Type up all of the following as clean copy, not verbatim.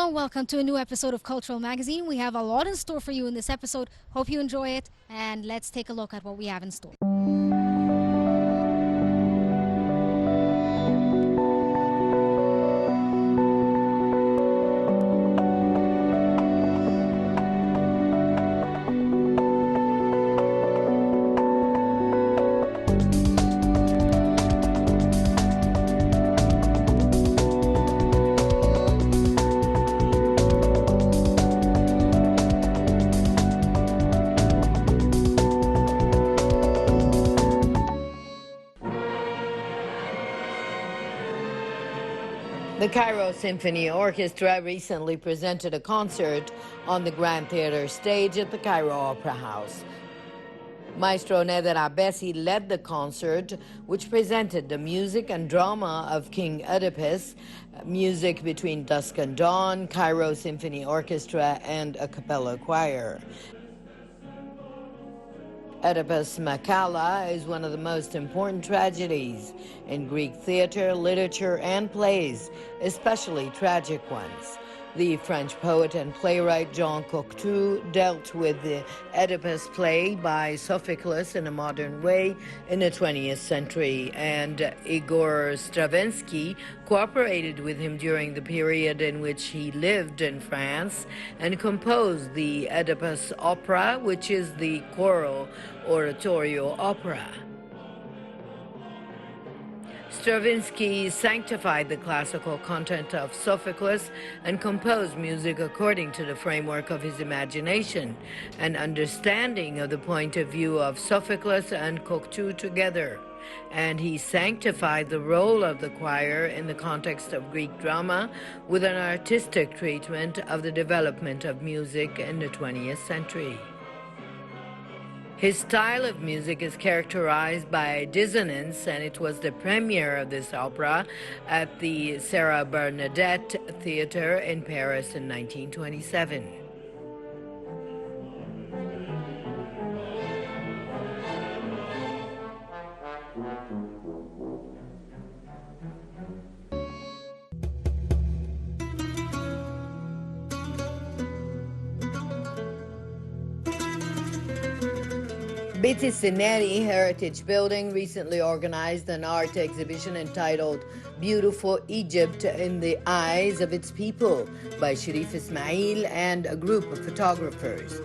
Hello, welcome to a new episode of Cultural Magazine. We have a lot in store for you in this episode. Hope you enjoy it, and let's take a look at what we have in store. The Cairo Symphony Orchestra recently presented a concert on the Grand Theater stage at the Cairo Opera House. Maestro Neder Abessi led the concert, which presented the music and drama of King Oedipus, music between dusk and dawn, Cairo Symphony Orchestra, and a cappella choir. Oedipus Makalla is one of the most important tragedies in Greek theater, literature, and plays, especially tragic ones. The French poet and playwright Jean Cocteau dealt with the Oedipus play by Sophocles in a modern way in the 20th century, and Igor Stravinsky cooperated with him during the period in which he lived in France and composed the Oedipus opera, which is the choral oratorio opera. Stravinsky sanctified the classical content of Sophocles and composed music according to the framework of his imagination, an understanding of the point of view of Sophocles and Cocteau together. And he sanctified the role of the choir in the context of Greek drama with an artistic treatment of the development of music in the 20th century. His style of music is characterized by dissonance, and it was the premiere of this opera at the Sarah Bernadette Theatre in Paris in 1927. Betty Sineri Heritage Building recently organized an art exhibition entitled Beautiful Egypt in the Eyes of Its People by Sharif Ismail and a group of photographers.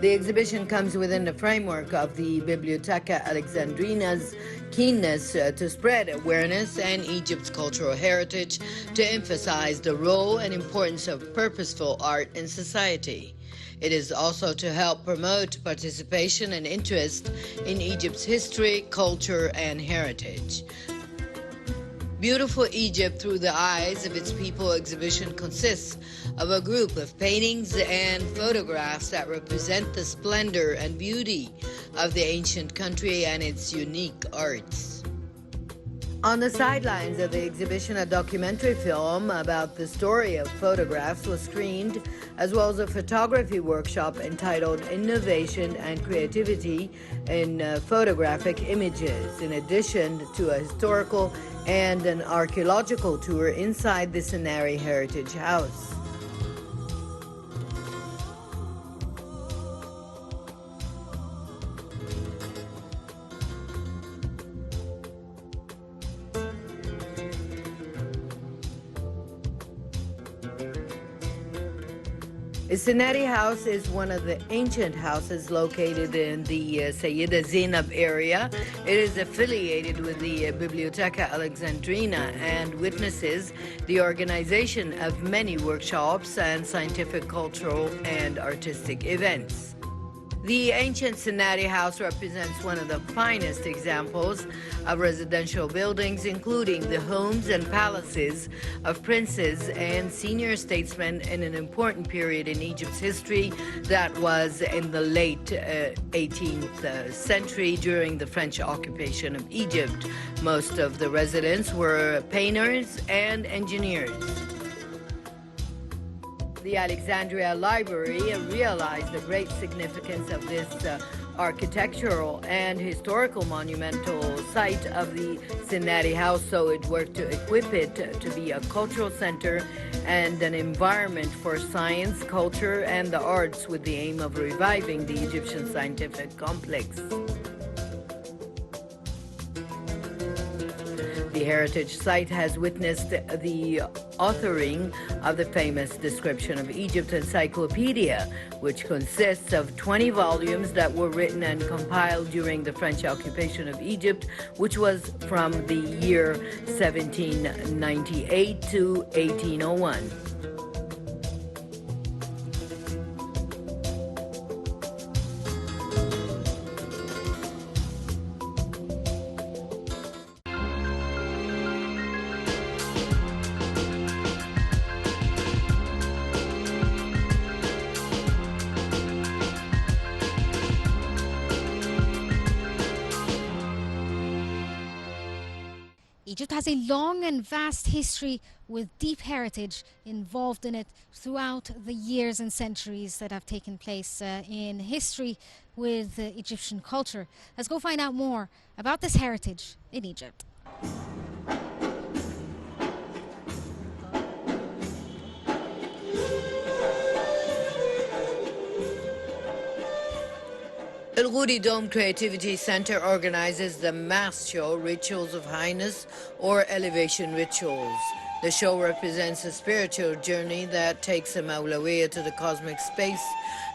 The exhibition comes within the framework of the Biblioteca Alexandrina's keenness to spread awareness and Egypt's cultural heritage, to emphasize the role and importance of purposeful art in society. It is also to help promote participation and interest in Egypt's history, culture, and heritage. Beautiful Egypt Through the Eyes of Its People exhibition consists of a group of paintings and photographs that represent the splendor and beauty of the ancient country and its unique arts. On the sidelines of the exhibition, a documentary film about the story of photographs was screened, as well as a photography workshop entitled Innovation and Creativity in Photographic Images, in addition to a historical and an archaeological tour inside the Sineri Heritage House. The Sineri House is one of the ancient houses located in the Sayyida Zainab area. It is affiliated with the Biblioteca Alexandrina and witnesses the organization of many workshops and scientific, cultural, and artistic events. The ancient Sineri House represents one of the finest examples of residential buildings, including the homes and palaces of princes and senior statesmen in an important period in Egypt's history that was in the late 18th century during the French occupation of Egypt. Most of the residents were painters and engineers. The Alexandria Library realized the great significance of this architectural and historical monumental site of the Cincinnati House, so it worked to equip it to be a cultural center and an environment for science, culture, and the arts with the aim of reviving the Egyptian scientific complex. The heritage site has witnessed the authoring of the famous Description of Egypt Encyclopedia, which consists of 20 volumes that were written and compiled during the French occupation of Egypt, which was from the year 1798 to 1801. Egypt has a long and vast history with deep heritage involved in it throughout the years and centuries that have taken place in history with Egyptian culture. Let's go find out more about this heritage in Egypt. El Ghudi Dome Creativity Center organizes the mass show Rituals of Highness or Elevation Rituals. The show represents a spiritual journey that takes a Mawlawiya to the cosmic space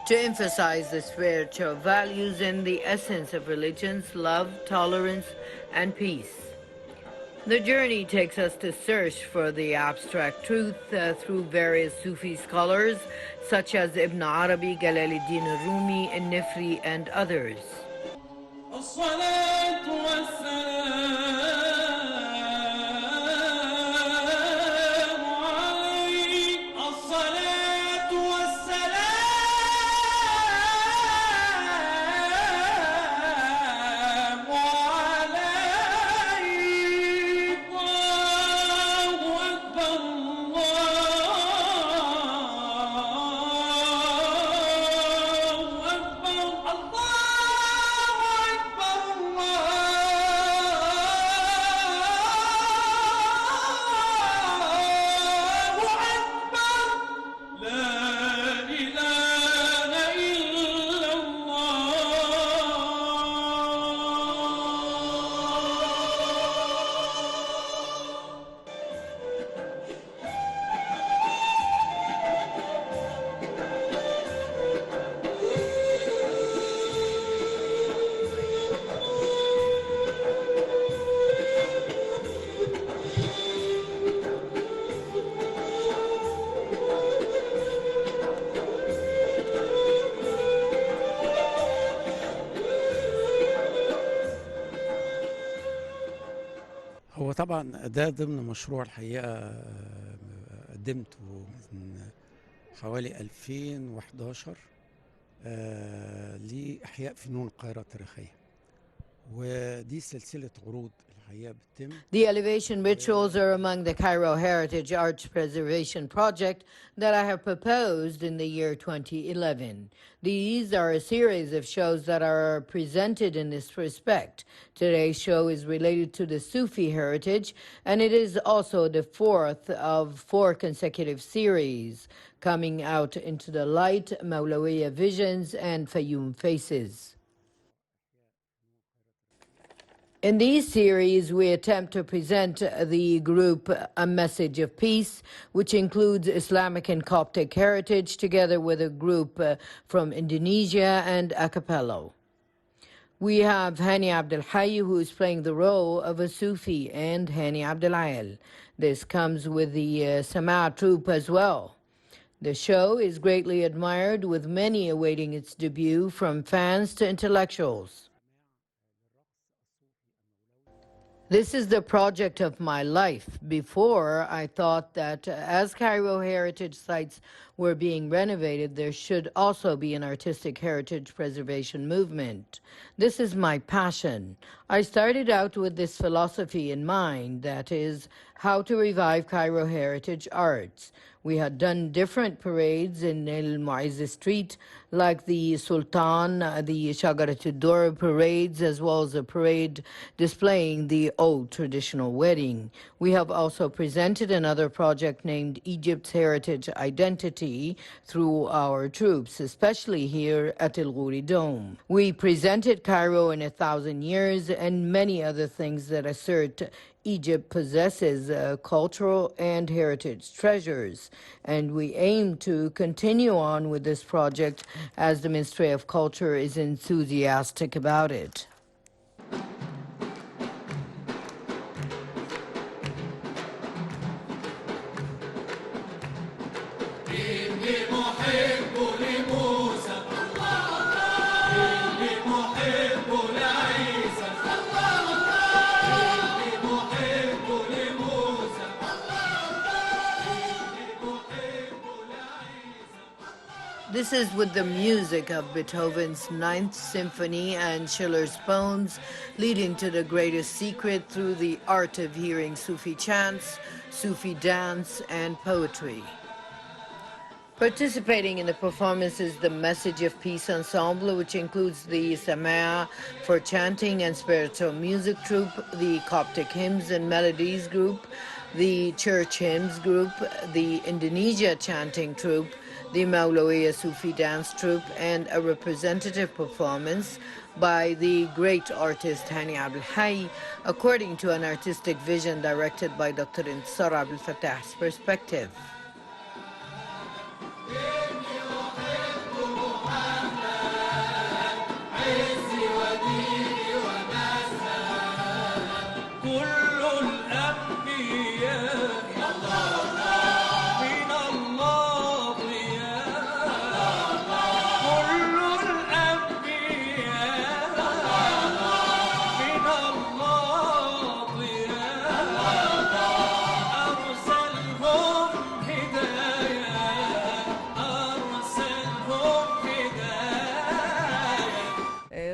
to emphasize the spiritual values and the essence of religions, love, tolerance, and peace. The journey takes us to search for the abstract truth through various Sufi scholars such as Ibn Arabi, Jalaluddin Rumi, Nifri, and others. هو طبعا ده ضمن مشروع الحقيقة قدمته من حوالي 2011 لإحياء فنون القاهرة التاريخية، ودي سلسلة عروض الحقيقة بتتم. The elevation rituals are among the Cairo Heritage Arts Preservation Project that I have proposed in the year 2011. These are a series of shows that are presented in this respect. Today's show is related to the Sufi heritage, and it is also the fourth of 4 consecutive series, coming out into the light, Mawlawiya Visions, and Fayoum Faces. In these series, we attempt to present the group A Message of Peace, which includes Islamic and Coptic heritage, together with a group from Indonesia and a cappella. We have Hani Abdel Hayy, who is playing the role of a Sufi, and Hani Abdel Al. This comes with the Sama troupe as well. The show is greatly admired, with many awaiting its debut, from fans to intellectuals. This is the project of my life. Before, I thought that as Cairo heritage sites were being renovated, there should also be an artistic heritage preservation movement. This is my passion. I started out with this philosophy in mind, that is, how to revive Cairo heritage arts. We had done different parades in El Muizz Street, like the Sultan, the Shagaratul Dor parades, as well as a parade displaying the old traditional wedding. We have also presented another project named Egypt's Heritage Identity through our troops, especially here at El Ghuri Dome. We presented Cairo in 1,000 years and many other things that assert Egypt possesses cultural and heritage treasures, and we aim to continue on with this project as the Ministry of Culture is enthusiastic about it. This is with the music of Beethoven's Ninth Symphony and Schiller's poems, leading to the greatest secret through the art of hearing Sufi chants, Sufi dance, and poetry. Participating in the performance is the Message of Peace Ensemble, which includes the Samea for chanting and spiritual music troupe, the Coptic Hymns and Melodies group, the Church Hymns group, the Indonesia chanting troupe, the Maulawiya Sufi dance troupe, and a representative performance by the great artist Hani Abdel Hayy, according to an artistic vision directed by Dr. Intisar Abdel Fattah's perspective.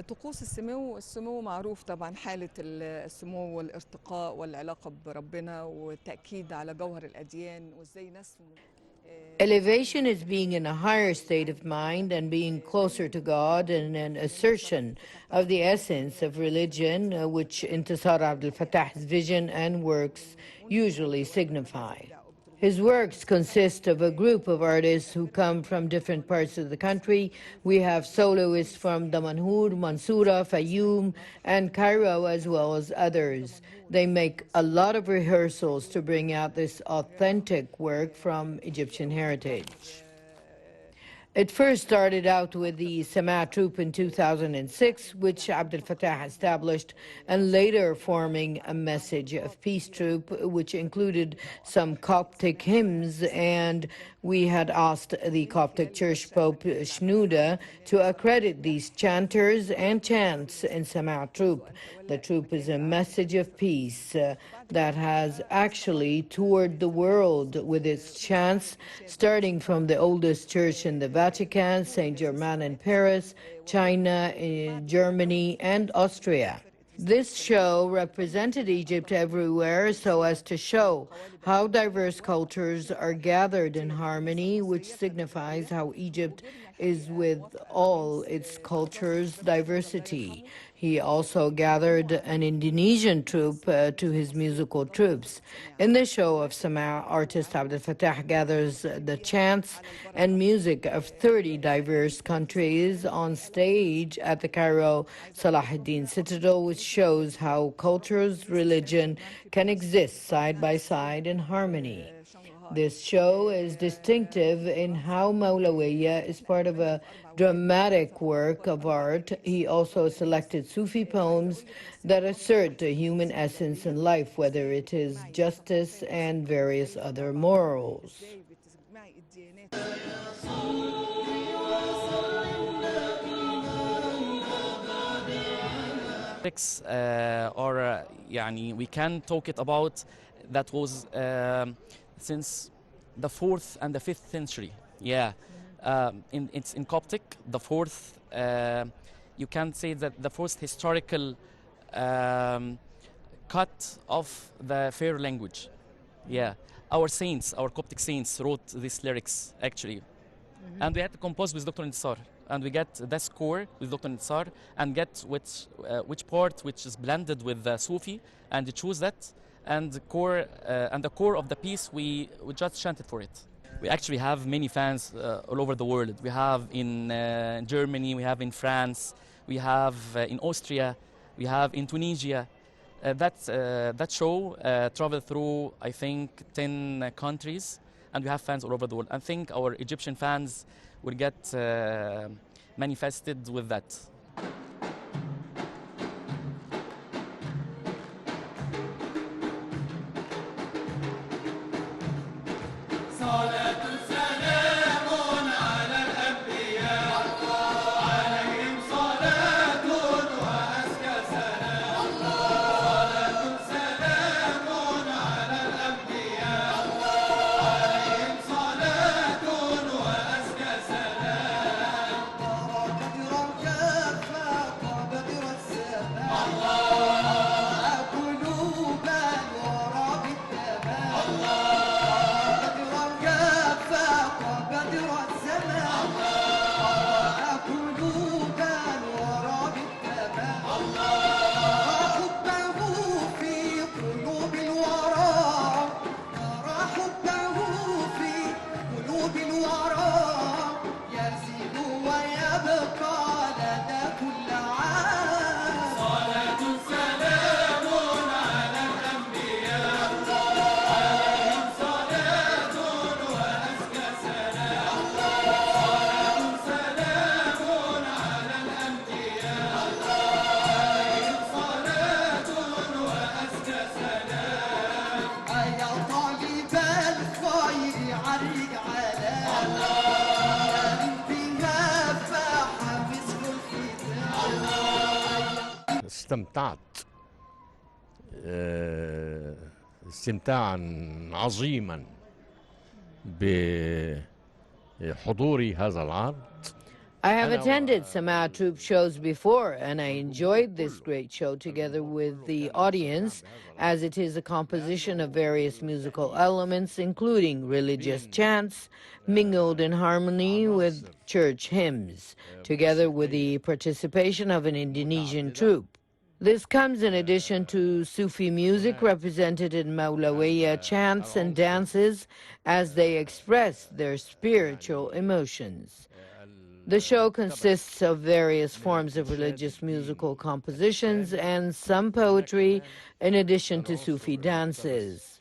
طقوس السمو معروف طبعا حالة السمو والارتقاء والعلاقة بربنا والتأكيد على جوهر الأديان وإزاي نسمو. Elevation is being in a higher state of mind and being closer to God, and an assertion of the essence of religion, which Intisar Abdel Fattah's vision and works usually signify. His works consist of a group of artists who come from different parts of the country. We have soloists from Damanhur, Mansoura, Fayoum, and Cairo, as well as others. They make a lot of rehearsals to bring out this authentic work from Egyptian heritage. It first started out with the Sama troupe in 2006, which Abdel Fattah established, and later forming a Message of Peace troupe, which included some Coptic hymns, and we had asked the Coptic Church Pope Shenouda to accredit these chanters and chants in Sama troupe. The troupe is a message of peace that has actually toured the world with its chants, starting from the oldest church in the Vatican, Saint Germain in Paris, China, Germany, and Austria. This show represented Egypt everywhere so as to show how diverse cultures are gathered in harmony, which signifies how Egypt is with all its cultures' diversity. He also gathered an Indonesian troupe to his musical troops. In the show of Sama, artist Abdel Fattah gathers the chants and music of 30 diverse countries on stage at the Cairo Salahuddin Citadel, which shows how cultures, religion can exist side by side in harmony. This show is distinctive in how Maulawiya is part of a dramatic work of art. He also selected Sufi poems that assert the human essence in life, whether it is justice and various other morals. We can talk it about that was since the 4th and the 5th century. It's in Coptic. The 4th, you can say that the first historical cut of the fair language. our saints, our Coptic saints, wrote these lyrics actually. And we had to compose with Dr. Intisar. And we get the score with Dr. Intisar and get which part which is blended with the Sufi, and choose that. And the core of the piece, we just chanted for it. We actually have many fans all over the world. We have in Germany, we have in France, we have in Austria, we have in Tunisia. That show traveled through, I think, 10 countries, and we have fans all over the world. I think our Egyptian fans will get manifested with that. استمتعت استمتاعا عظيما بحضوري هذا العرض. I have attended Samaa troupe shows before, and I enjoyed this great show together with the audience, as it is a composition of various musical elements, including religious chants, mingled in harmony with church hymns, together with the participation of an Indonesian troupe. This comes in addition to Sufi music represented in Maulawiya chants and dances as they express their spiritual emotions. The show consists of various forms of religious musical compositions and some poetry, in addition to Sufi dances.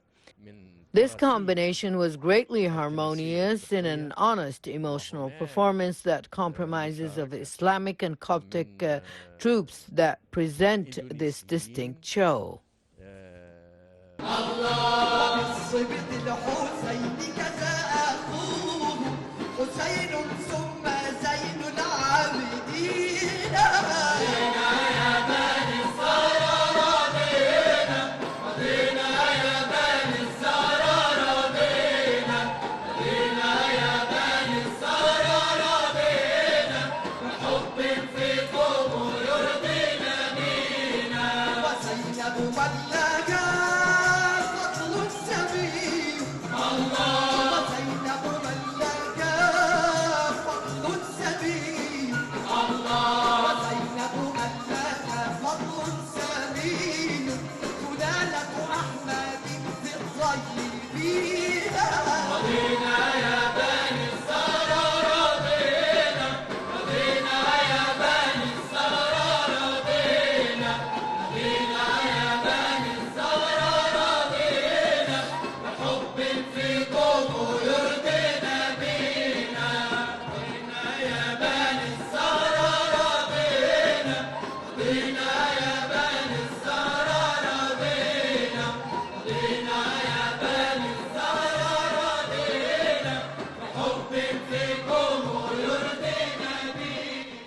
This combination was greatly harmonious in an honest emotional performance that compromises of Islamic and Coptic troupes that present this distinct show.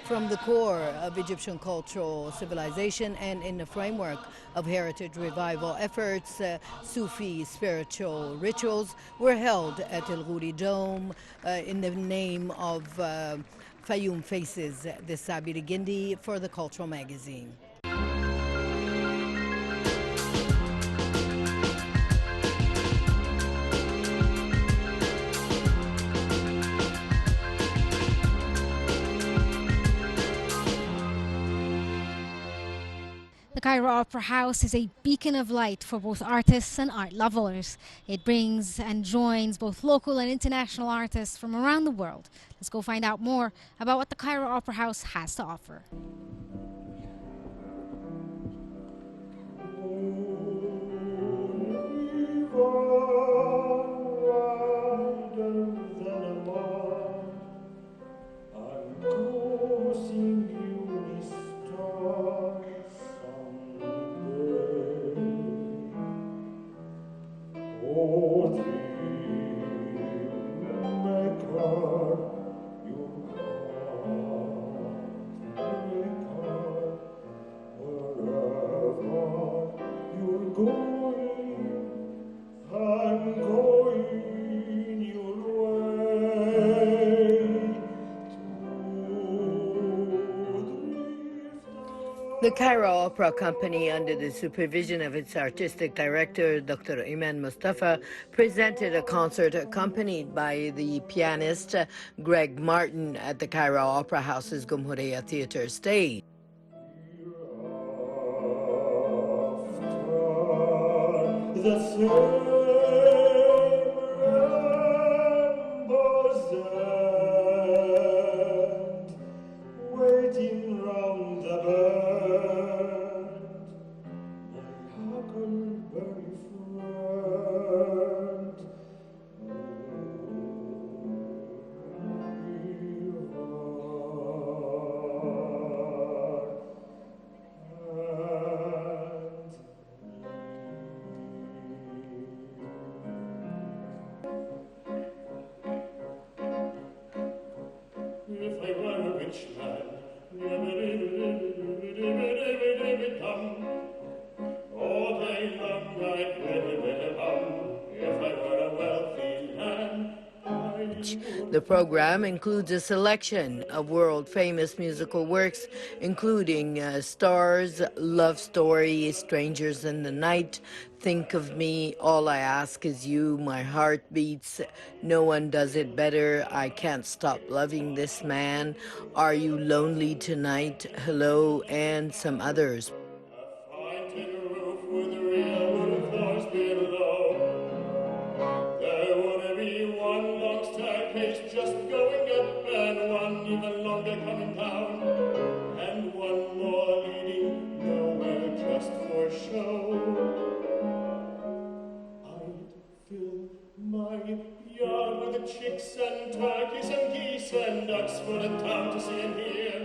From the core of Egyptian cultural civilization and in the framework of heritage revival efforts, Sufi spiritual rituals were held at El Ghuri Dome in the name of Fayoum Faces, the Sabir Gindi for the Cultural Magazine. The Cairo Opera House is a beacon of light for both artists and art lovers. It brings and joins both local and international artists from around the world. Let's go find out more about what the Cairo Opera House has to offer. The Cairo Opera Company, under the supervision of its artistic director, Dr. Iman Mustafa, presented a concert accompanied by the pianist Greg Martin at the Cairo Opera House's Gumhuriya Theatre stage. The program includes a selection of world-famous musical works, including Stars, Love Story, Strangers in the Night, Think of Me, All I Ask Is You, My Heart Beats, No One Does It Better, I Can't Stop Loving This Man, Are You Lonely Tonight, Hello, and some others. Just going up and one even longer coming down, and one more leading nowhere just for show. I'd fill my yard with chicks and turkeys and geese and ducks for the town to see and hear,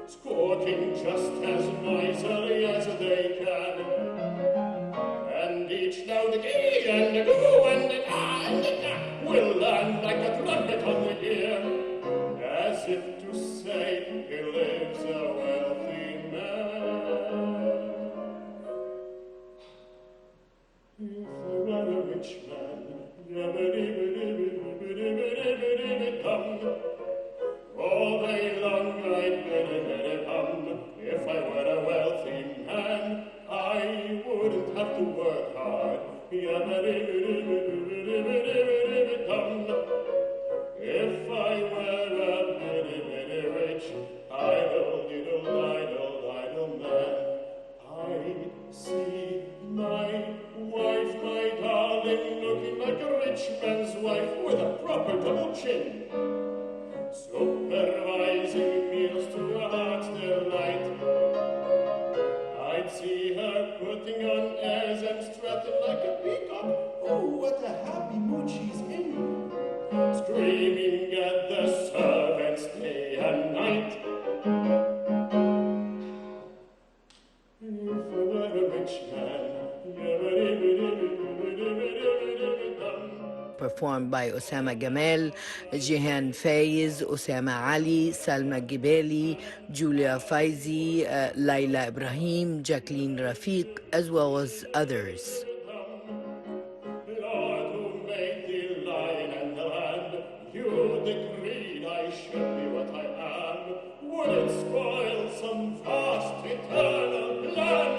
squawking just as noisily as they can. And each now the gee and the goo and the ah and the da will land like a trumpet on the ear, as if to say he lives a wealthy man. If I were a rich man, all day long I'd hum. If I were a wealthy man, I wouldn't have to work hard. If I were a bitty rich, idle man, I'd see my wife, my darling, looking like a rich man's wife with a proper double chin, supervising meals to a heart's delight. I'd see her putting on airs and strutting like a peacock. Oh, what a happy mood she's in, screaming at the servants day and night. If I were a rich man, performed by Osama Gamal, Jihan Faiz, Osama Ali, Salma Gibeli, Julia Faizi, Laila Ibrahim, Jacqueline Rafiq, as well as others. Lord, who made the lion and the lamb, you decreed I should be what I am. Would it spoil some vast eternal plan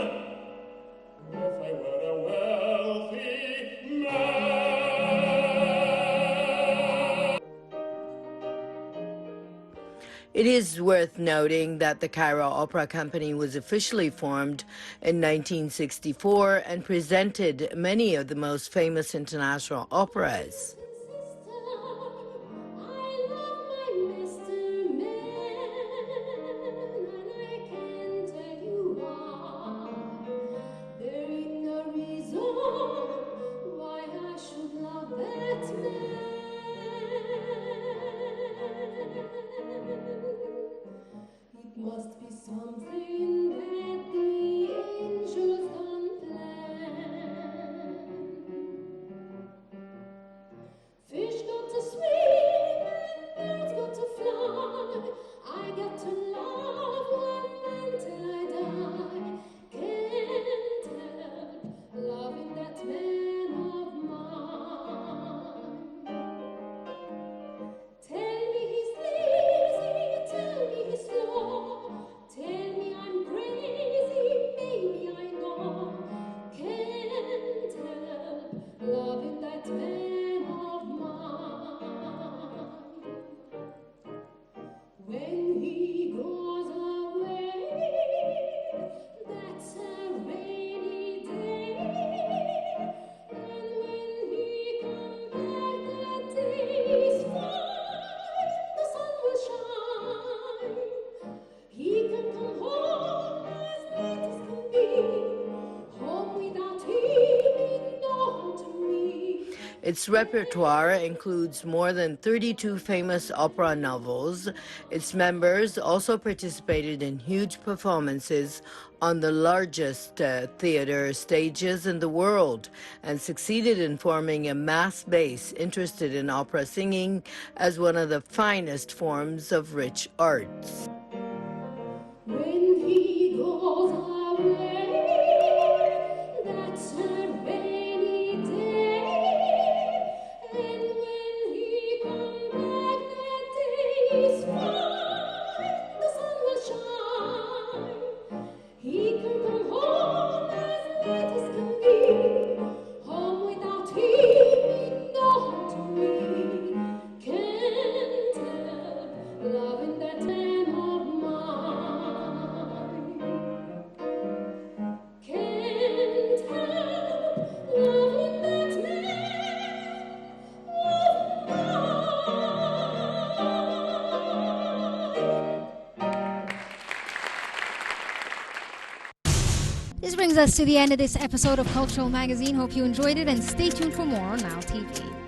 if I were a wealthy man? It It is worth noting that the Cairo Opera Company was officially formed in 1964 and presented many of the most famous international operas. Must be something that the angels don't plan. Fish got to swim and birds got to fly. I got to love one until I die. Can't help loving that man of mine. Tell me he's lazy, tell me he's slow, tell me I'm crazy, maybe I know. Can't help loving that man of mine. When he goes away, that's a rainy day. And when he comes back, that day is fine. The sun will shine. He can come home as late as can be. Home without him ain't no home to me. Its repertoire includes more than 32 famous opera novels. Its members also participated in huge performances on the largest theater stages in the world and succeeded in forming a mass base interested in opera singing as one of the finest forms of rich arts. When he goes away, that's a rainy day. And when he comes back, that day is fine. The sun will shine. He can come home as late as can be. Home without him ain't no home to me. Can't help loving that man of mine. Can't help loving that man of mine. This brings us to the end of this episode of Cultural Magazine. Hope you enjoyed it and stay tuned for more on Now TV.